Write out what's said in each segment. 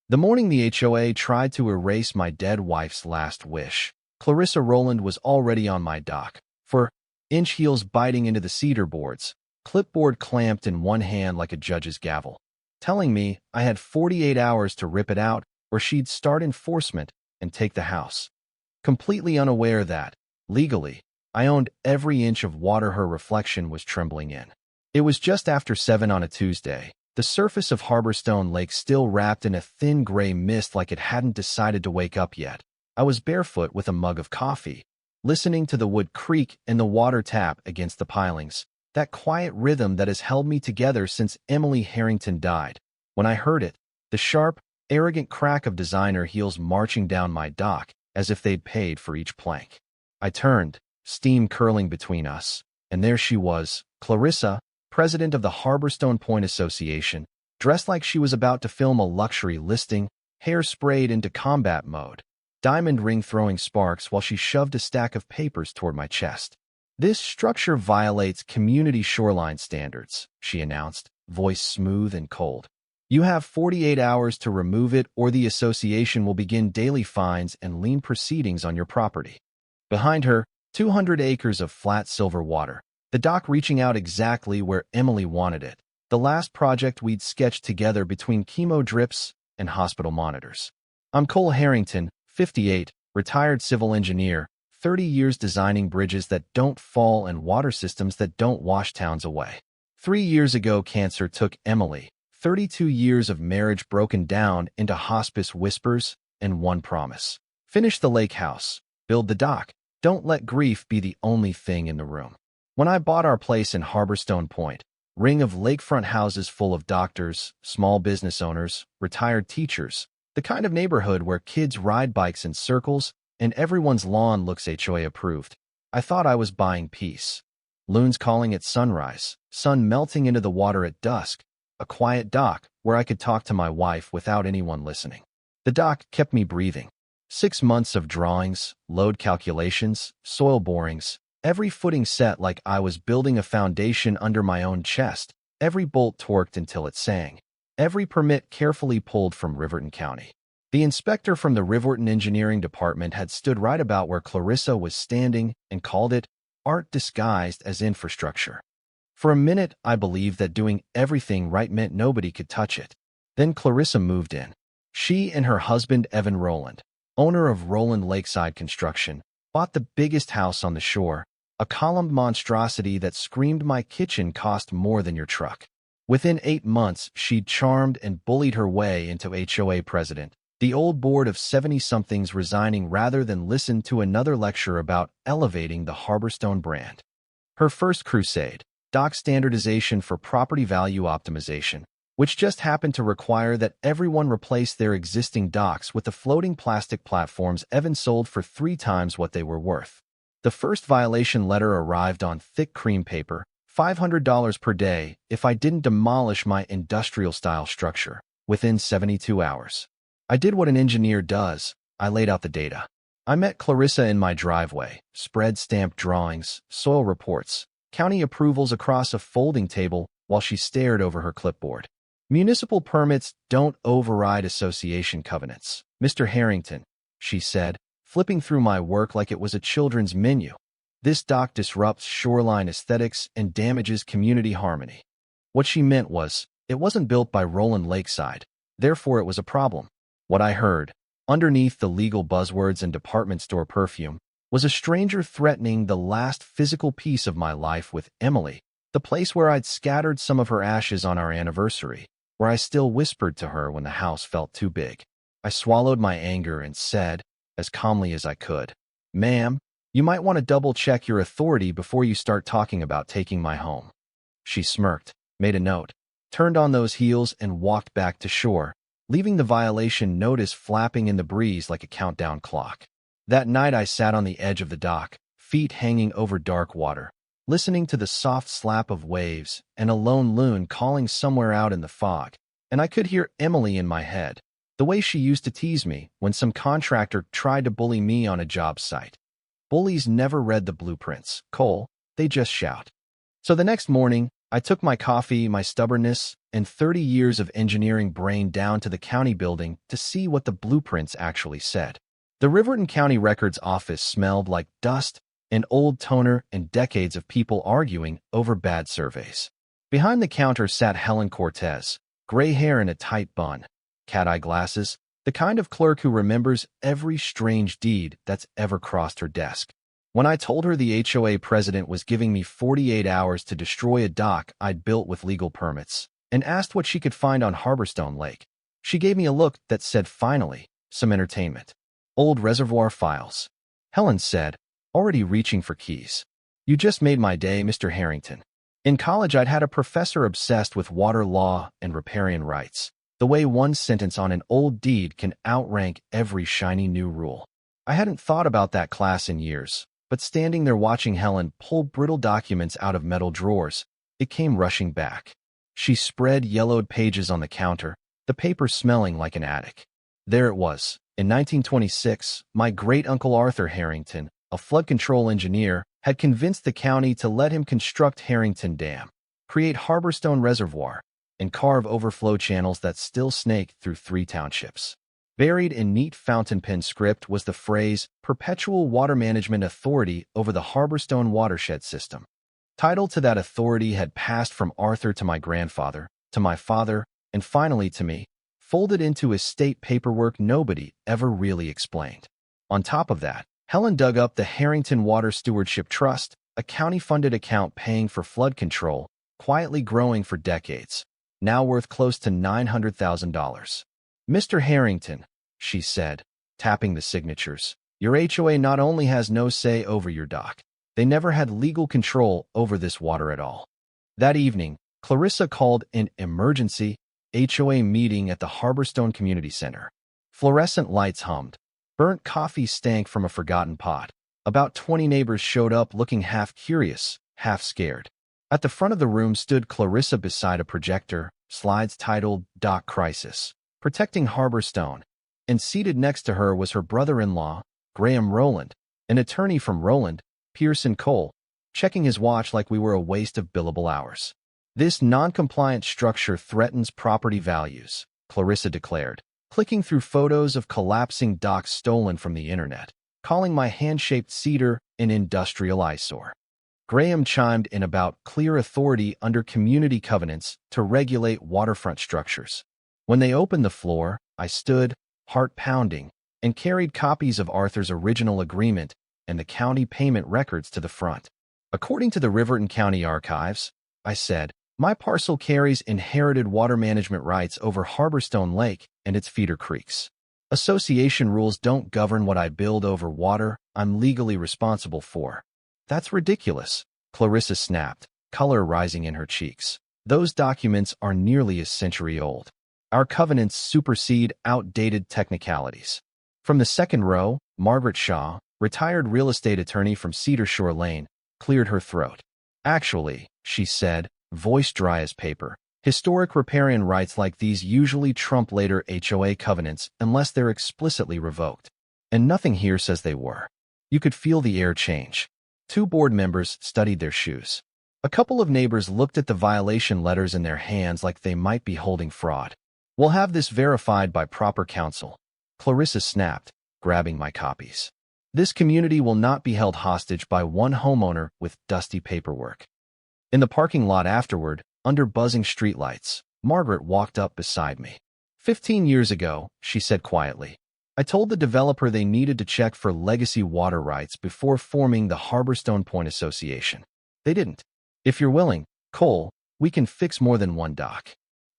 The morning the HOA tried to erase my dead wife's last wish, Clarissa Rowland was already on my dock, for inch heels biting into the cedar boards, clipboard clamped in one hand like a judge's gavel, telling me I had 48 hours to rip it out or she'd start enforcement and take the house. Completely unaware that, legally, I owned every inch of water her reflection was trembling in. It was just after 7 on a Tuesday. The surface of Harborstone Lake still wrapped in a thin gray mist like it hadn't decided to wake up yet. I was barefoot with a mug of coffee, listening to the wood creak and the water tap against the pilings, that quiet rhythm that has held me together since Emily Harrington died. When I heard it, the sharp, arrogant crack of designer heels marching down my dock, as if they'd paid for each plank. I turned, steam curling between us, and there she was, Clarissa, president of the Harborstone Point Association, dressed like she was about to film a luxury listing, hair sprayed into combat mode, diamond ring throwing sparks while she shoved a stack of papers toward my chest. "This structure violates community shoreline standards," she announced, voice smooth and cold. "You have 48 hours to remove it or the association will begin daily fines and lien proceedings on your property." Behind her, 200 acres of flat silver water, the dock reaching out exactly where Emily wanted it, the last project we'd sketched together between chemo drips and hospital monitors. I'm Cole Harrington, 58, retired civil engineer, 30 years designing bridges that don't fall and water systems that don't wash towns away. 3 years ago, cancer took Emily, 32 years of marriage broken down into hospice whispers and one promise. Finish the lake house, build the dock, don't let grief be the only thing in the room. When I bought our place in Harborstone Point, ring of lakefront houses full of doctors, small business owners, retired teachers, the kind of neighborhood where kids ride bikes in circles and everyone's lawn looks HOA approved, I thought I was buying peace. Loons calling at sunrise, sun melting into the water at dusk, a quiet dock where I could talk to my wife without anyone listening. The dock kept me breathing. 6 months of drawings, load calculations, soil borings, every footing set like I was building a foundation under my own chest, every bolt torqued until it sang, every permit carefully pulled from Riverton County. The inspector from the Riverton Engineering Department had stood right about where Clarissa was standing and called it art disguised as infrastructure. For a minute, I believed that doing everything right meant nobody could touch it. Then Clarissa moved in. She and her husband, Evan Rowland, owner of Rowland Lakeside Construction, bought the biggest house on the shore, a columned monstrosity that screamed my kitchen cost more than your truck. Within 8 months, she'd charmed and bullied her way into HOA president, the old board of 70-somethings resigning rather than listen to another lecture about elevating the Harborstone brand. Her first crusade, dock standardization for property value optimization, which just happened to require that everyone replace their existing docks with the floating plastic platforms Evan sold for 3 times what they were worth. The first violation letter arrived on thick cream paper, $500 per day if I didn't demolish my industrial-style structure within 72 hours. I did what an engineer does. I laid out the data. I met Clarissa in my driveway, spread stamped drawings, soil reports, county approvals across a folding table while she stared over her clipboard. "Municipal permits don't override association covenants, Mr. Harrington," she said, flipping through my work like it was a children's menu. "This dock disrupts shoreline aesthetics and damages community harmony." What she meant was, it wasn't built by Rowland Lakeside, therefore it was a problem. What I heard, underneath the legal buzzwords and department store perfume, was a stranger threatening the last physical piece of my life with Emily, the place where I'd scattered some of her ashes on our anniversary, where I still whispered to her when the house felt too big. I swallowed my anger and said, as calmly as I could, "Ma'am, you might want to double-check your authority before you start talking about taking my home." She smirked, made a note, turned on those heels and walked back to shore, leaving the violation notice flapping in the breeze like a countdown clock. That night I sat on the edge of the dock, feet hanging over dark water, listening to the soft slap of waves and a lone loon calling somewhere out in the fog, and I could hear Emily in my head, the way she used to tease me when some contractor tried to bully me on a job site. Bullies never read the blueprints, Cole, they just shout. So the next morning, I took my coffee, my stubbornness, and 30 years of engineering brain down to the county building to see what the blueprints actually said. The Riverton County Records office smelled like dust, an old toner, and decades of people arguing over bad surveys. Behind the counter sat Helen Cortez, gray hair in a tight bun, cat-eye glasses, the kind of clerk who remembers every strange deed that's ever crossed her desk. When I told her the HOA president was giving me 48 hours to destroy a dock I'd built with legal permits, and asked what she could find on Harborstone Lake, she gave me a look that said, finally, some entertainment. Old reservoir files. Helen said, already reaching for keys. You just made my day, Mr. Harrington. In college, I'd had a professor obsessed with water law and riparian rights, the way one sentence on an old deed can outrank every shiny new rule. I hadn't thought about that class in years, but standing there watching Helen pull brittle documents out of metal drawers, it came rushing back. She spread yellowed pages on the counter, the paper smelling like an attic. There it was. In 1926, my great-uncle Arthur Harrington, a flood control engineer, had convinced the county to let him construct Harrington Dam, create Harborstone Reservoir, and carve overflow channels that still snake through 3 townships. Buried in neat fountain pen script was the phrase, Perpetual Water Management Authority over the Harborstone Watershed System. Title to that authority had passed from Arthur to my grandfather, to my father, and finally to me, folded into estate paperwork nobody ever really explained. On top of that, Helen dug up the Harrington Water Stewardship Trust, a county-funded account paying for flood control, quietly growing for decades, now worth close to $900,000. Mr. Harrington, she said, tapping the signatures, your HOA not only has no say over your dock, they never had legal control over this water at all. That evening, Clarissa called an emergency HOA meeting at the Harborstone Community Center. Fluorescent lights hummed. Burnt coffee stank from a forgotten pot. About 20 neighbors showed up looking half curious, half scared. At the front of the room stood Clarissa beside a projector, slides titled Dock Crisis, Protecting Harborstone, and seated next to her was her brother-in-law, Graham Rowland, an attorney from Rowland, Pierce & Cole, checking his watch like we were a waste of billable hours. This non-compliant structure threatens property values, Clarissa declared, clicking through photos of collapsing docks stolen from the internet, calling my hand-shaped cedar an industrial eyesore. Graham chimed in about clear authority under community covenants to regulate waterfront structures. When they opened the floor, I stood, heart pounding, and carried copies of Arthur's original agreement and the county payment records to the front. According to the Riverton County Archives, I said, my parcel carries inherited water management rights over Harborstone Lake and its feeder creeks. Association rules don't govern what I build over water I'm legally responsible for. That's ridiculous, Clarissa snapped, color rising in her cheeks. Those documents are nearly a century old. Our covenants supersede outdated technicalities. From the second row, Margaret Shaw, retired real estate attorney from Cedar Shore Lane, cleared her throat. Actually, she said, voice dry as paper, historic riparian rights like these usually trump later HOA covenants unless they're explicitly revoked. And nothing here says they were. You could feel the air change. 2 board members studied their shoes. A couple of neighbors looked at the violation letters in their hands like they might be holding fraud. We'll have this verified by proper counsel, Clarissa snapped, grabbing my copies. This community will not be held hostage by one homeowner with dusty paperwork. In the parking lot afterward, under buzzing streetlights, Margaret walked up beside me. 15 years ago, she said quietly, I told the developer they needed to check for legacy water rights before forming the Harborstone Point Association. They didn't. If you're willing, Cole, we can fix more than one dock.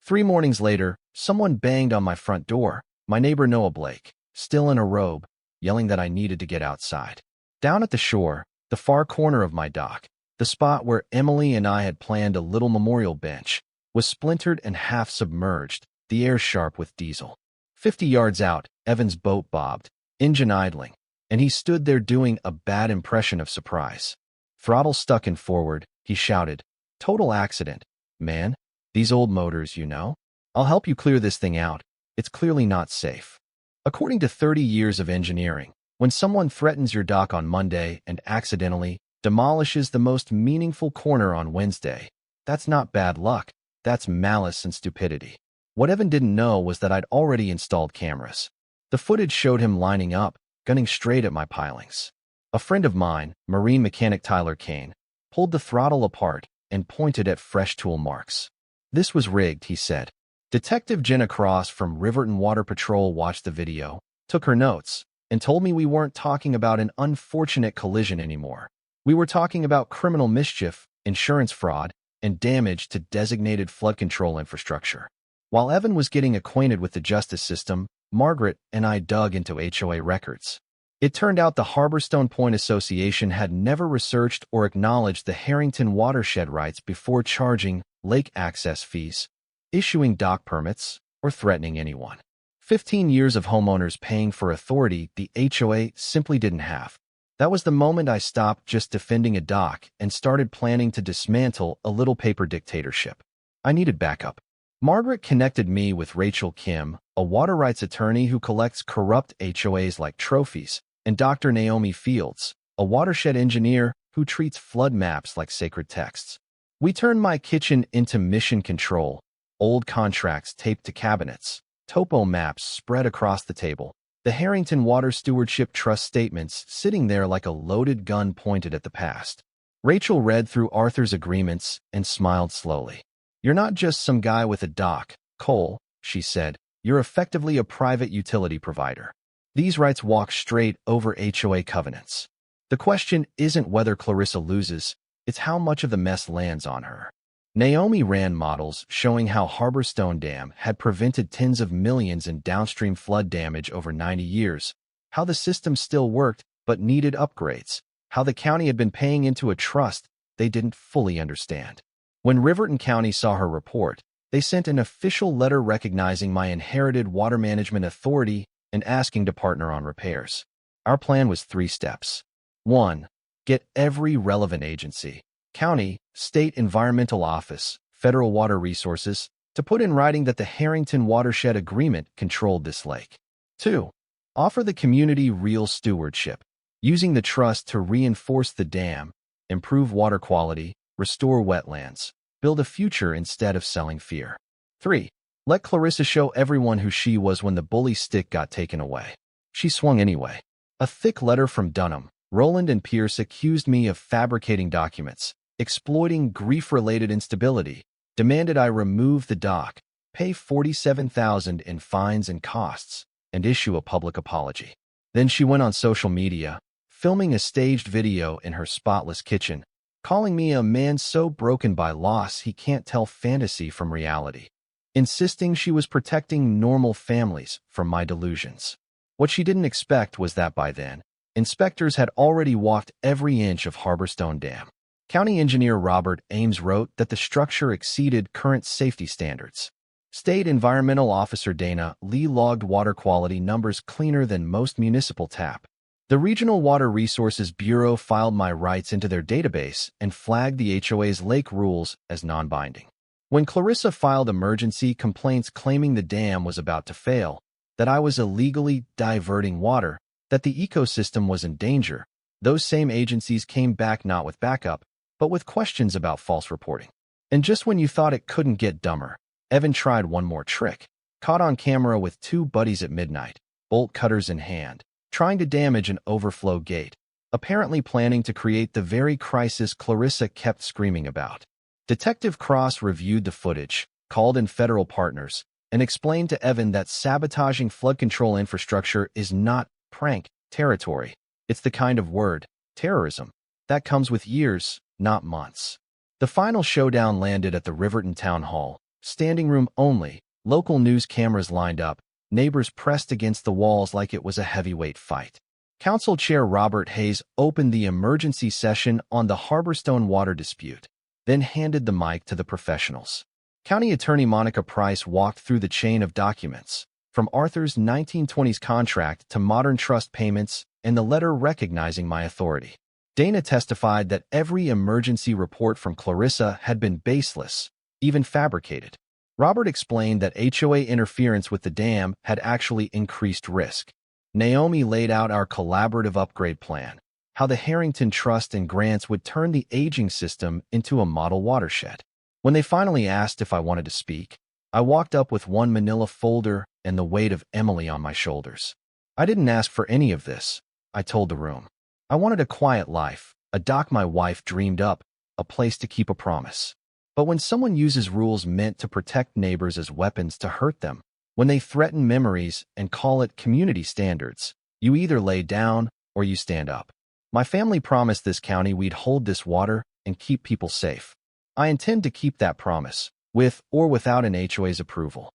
3 mornings later, someone banged on my front door, my neighbor Noah Blake, still in a robe, yelling that I needed to get outside. Down at the shore, the far corner of my dock, the spot where Emily and I had planned a little memorial bench, was splintered and half submerged, the air sharp with diesel. 50 yards out, Evan's boat bobbed, engine idling, and he stood there doing a bad impression of surprise. Throttle stuck in forward, he shouted, total accident, man. These old motors, you know. I'll help you clear this thing out. It's clearly not safe. According to 30 years of engineering, when someone threatens your dock on Monday and accidentally demolishes the most meaningful corner on Wednesday, That's not bad luck. That's malice and stupidity. What Evan didn't know was that I'd already installed cameras. The footage showed him lining up, gunning straight at my pilings. A friend of mine, marine mechanic Tyler Kane, pulled the throttle apart and pointed at fresh tool marks. This was rigged, he said. Detective Jenna Cross from Riverton Water Patrol watched the video, took her notes, and told me we weren't talking about an unfortunate collision anymore. We were talking about criminal mischief, insurance fraud, and damage to designated flood control infrastructure. While Evan was getting acquainted with the justice system, Margaret and I dug into HOA records. It turned out the Harborstone Point Association had never researched or acknowledged the Harrington watershed rights before charging lake access fees, issuing dock permits, or threatening anyone. 15 years of homeowners paying for authority the HOA simply didn't have. That was the moment I stopped just defending a dock and started planning to dismantle a little paper dictatorship. I needed backup. Margaret connected me with Rachel Kim, a water rights attorney who collects corrupt HOAs like trophies, and Dr. Naomi Fields, a watershed engineer who treats flood maps like sacred texts. We turned my kitchen into mission control, old contracts taped to cabinets, topo maps spread across the table, the Harrington Water Stewardship Trust statements sitting there like a loaded gun pointed at the past. Rachel read through Arthur's agreements and smiled slowly. "You're not just some guy with a dock, Cole," she said. "You're effectively a private utility provider. These rights walk straight over HOA covenants. The question isn't whether Clarissa loses, it's how much of the mess lands on her." Naomi ran models showing how Harborstone Dam had prevented tens of millions in downstream flood damage over 90 years, how the system still worked but needed upgrades, how the county had been paying into a trust they didn't fully understand. When Riverton County saw her report, they sent an official letter recognizing my inherited water management authority and asking to partner on repairs. Our plan was 3 steps. 1. Get every relevant agency, county, state environmental office, federal water resources, to put in writing that the Harrington Watershed Agreement controlled this lake. 2. Offer the community real stewardship, using the trust to reinforce the dam, improve water quality, restore wetlands, build a future instead of selling fear. 3. Let Clarissa show everyone who she was when the bully stick got taken away. She swung anyway. A thick letter from Dunham, Rowland and Pierce accused me of fabricating documents, exploiting grief-related instability, demanded I remove the dock, pay $47,000 in fines and costs, and issue a public apology. Then she went on social media, filming a staged video in her spotless kitchen, calling me a man so broken by loss he can't tell fantasy from reality, insisting she was protecting normal families from my delusions. What she didn't expect was that by then, inspectors had already walked every inch of Harborstone Dam. County engineer Robert Ames wrote that the structure exceeded current safety standards. State Environmental Officer Dana Lee logged water quality numbers cleaner than most municipal tap. The Regional Water Resources Bureau filed my rights into their database and flagged the HOA's lake rules as non-binding. When Clarissa filed emergency complaints claiming the dam was about to fail, that I was illegally diverting water, that the ecosystem was in danger, those same agencies came back not with backup, but with questions about false reporting. And just when you thought it couldn't get dumber, Evan tried one more trick. Caught on camera with 2 buddies at midnight, bolt cutters in hand, trying to damage an overflow gate, apparently planning to create the very crisis Clarissa kept screaming about. Detective Cross reviewed the footage, called in federal partners, and explained to Evan that sabotaging flood control infrastructure is not prank territory. It's the kind of word, terrorism, that comes with years, not months. The final showdown landed at the Riverton Town Hall, standing room only, local news cameras lined up, neighbors pressed against the walls like it was a heavyweight fight. Council Chair Robert Hayes opened the emergency session on the Harborstone water dispute, then handed the mic to the professionals. County Attorney Monica Price walked through the chain of documents, from Arthur's 1920s contract to modern trust payments and the letter recognizing my authority. Dana testified that every emergency report from Clarissa had been baseless, even fabricated. Robert explained that HOA interference with the dam had actually increased risk. Naomi laid out our collaborative upgrade plan, how the Harrington Trust and grants would turn the aging system into a model watershed. When they finally asked if I wanted to speak, I walked up with one manila folder and the weight of Emily on my shoulders. I didn't ask for any of this, I told the room. I wanted a quiet life, a dock my wife dreamed up, a place to keep a promise. But when someone uses rules meant to protect neighbors as weapons to hurt them, when they threaten memories and call it community standards, you either lay down or you stand up. My family promised this county we'd hold this water and keep people safe. I intend to keep that promise, with or without an HOA's approval.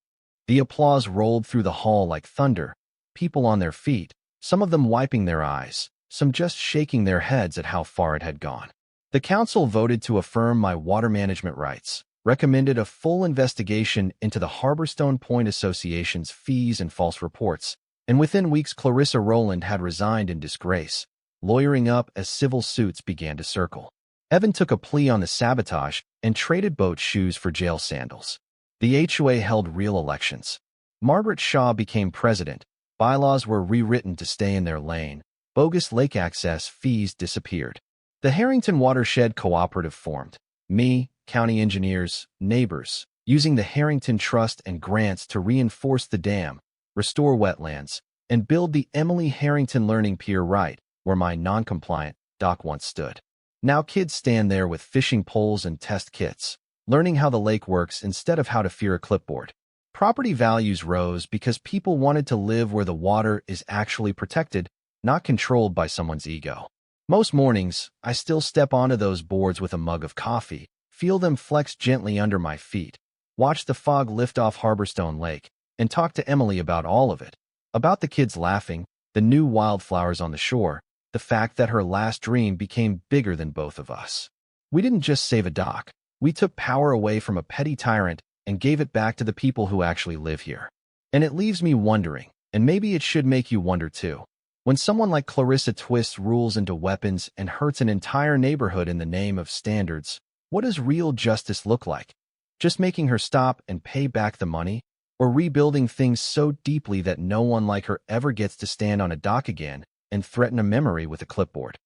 The applause rolled through the hall like thunder, people on their feet, some of them wiping their eyes, some just shaking their heads at how far it had gone. The council voted to affirm my water management rights, recommended a full investigation into the Harborstone Point Association's fees and false reports, and within weeks Clarissa Rowland had resigned in disgrace, lawyering up as civil suits began to circle. Evan took a plea on the sabotage and traded boat shoes for jail sandals. The HOA held real elections. Margaret Shaw became president, bylaws were rewritten to stay in their lane, bogus lake access fees disappeared. The Harrington Watershed Cooperative formed. Me, county engineers, neighbors, using the Harrington Trust and grants to reinforce the dam, restore wetlands, and build the Emily Harrington Learning Pier right where my non-compliant dock once stood. Now kids stand there with fishing poles and test kits, learning how the lake works instead of how to fear a clipboard. Property values rose because people wanted to live where the water is actually protected, not controlled by someone's ego. Most mornings, I still step onto those boards with a mug of coffee, feel them flex gently under my feet, watch the fog lift off Harborstone Lake, and talk to Emily about all of it. About the kids laughing, the new wildflowers on the shore, the fact that her last dream became bigger than both of us. We didn't just save a dock. We took power away from a petty tyrant and gave it back to the people who actually live here. And it leaves me wondering, and maybe it should make you wonder too. When someone like Clarissa twists rules into weapons and hurts an entire neighborhood in the name of standards, what does real justice look like? Just making her stop and pay back the money? Or rebuilding things so deeply that no one like her ever gets to stand on a dock again and threaten a memory with a clipboard?